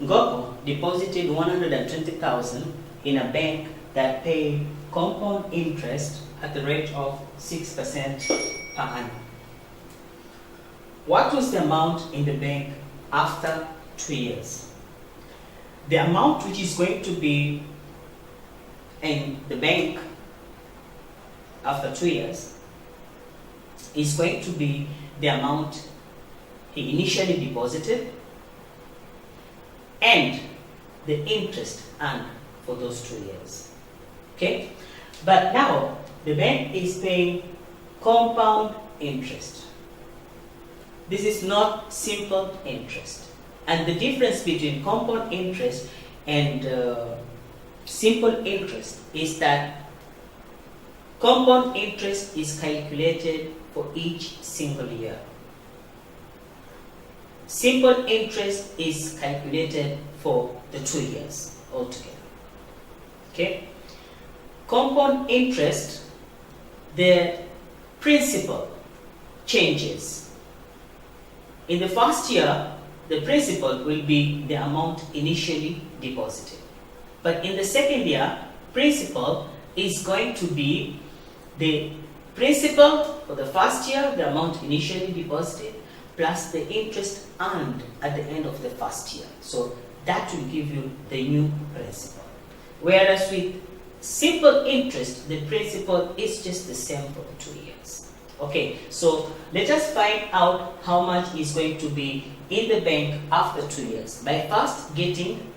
Ngoko deposited 120,000 in a bank that paid compound interest at the rate of 6% per annum. What was the amount in the bank after 2 years? The amount which is going to be in the bank after 2 years is going to be the amount he initially deposited and the interest earned for those 2 years. Okay? But now the bank is paying compound interest. This is not simple interest. And the difference between compound interest and simple interest is that compound interest is calculated for each single year. Simple interest is calculated for the 2 years altogether. Okay? Compound interest, the principal changes. In the first year, the principal will be the amount initially deposited. But in the second year, principal is going to be the principal for the first year, the amount initially deposited, plus the interest earned at the end of the first year. So that will give you the new principal. Whereas with simple interest, the principal is just the same for the 2 years. Okay, so let us find out how much is going to be in the bank after 2 years by first getting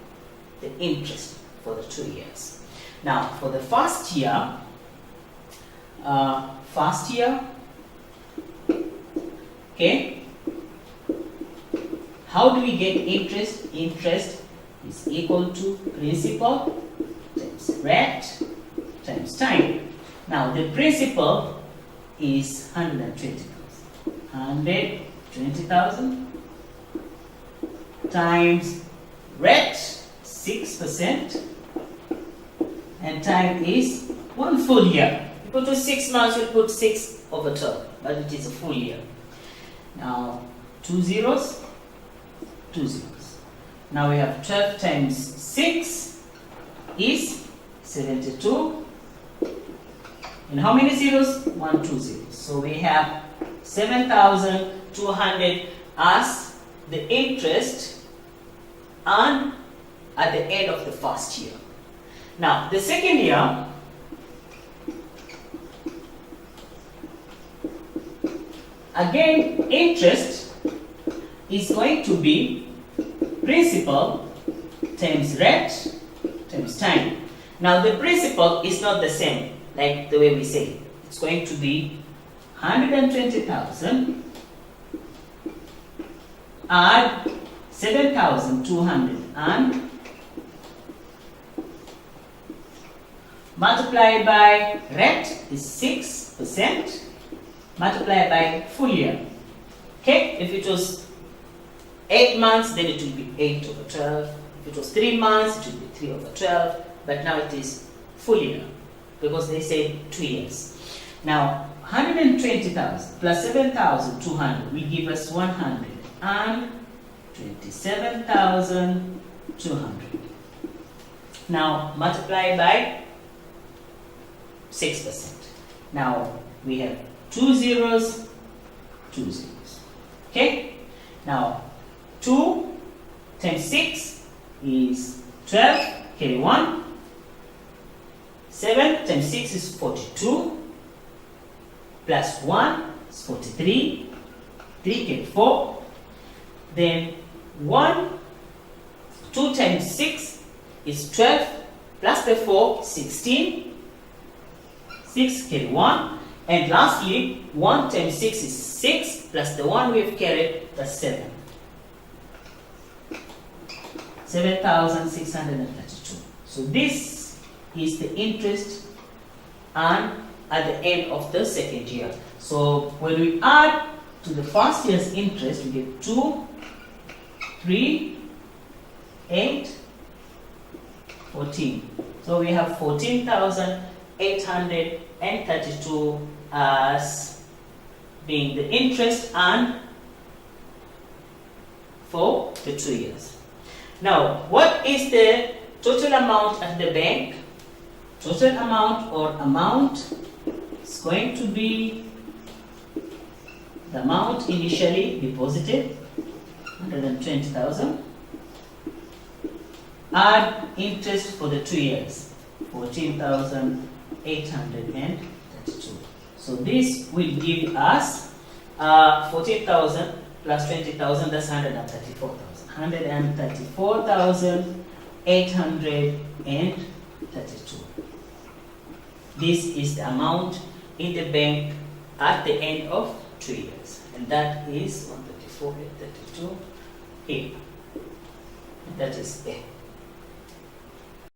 the interest for the 2 years. Now, for the first year, okay, how do we get interest? Interest is equal to principal times rate times time. Now, the principal is 120,000. 120,000 times rate 6%, and time is 1 full year. You put to 6 months, you put 6 over 12, but it is a full year. Now 2 zeros, 2 zeros. Now we have 12 times 6 is 72. And how many zeros? 1, 2 zeros. So we have 7,200 as the interest earned at the end of the first year. Now, the second year, again, interest is going to be principal times rate times time. Now, the principal is not the same, like the way we say it. It's going to be 120,000 add 7,200 and multiplied by rate is 6%, multiplied by full year. Okay, if it was 8 months, then it will be 8 over 12. If it was 3 months, it will be 3 over 12. But now it is full year because they say 2 years. Now 120,000 plus 7,200 will give us 127,200. Now multiply by 6%. Now we have 2 zeros, 2 zeros. Okay? Now 2 times 6 is 12, carry 1. 7 times 6 is 42. Plus 1 is 43. 3 carry 4. Then 2 times 6 is 12. Plus the 4, 16. 6 carry 1. And lastly, 1 times 6 is 6. Plus the 1 we have carried, that's 7. 7,632. So this is the interest earned at the end of the second year. So when we add to the first year's interest, we get 2, 3, 8, 14. So we have 14,832 as being the interest earned for the 2 years. Now, what is the total amount at the bank? Total amount or amount is going to be the amount initially deposited, 120,000. Add interest for the 2 years, 14,832. So this will give us 14,000 plus 20,000, that's 134,000. 134,832. This is the amount in the bank at the end of 2 years. And that is 134,832 here. And that is A.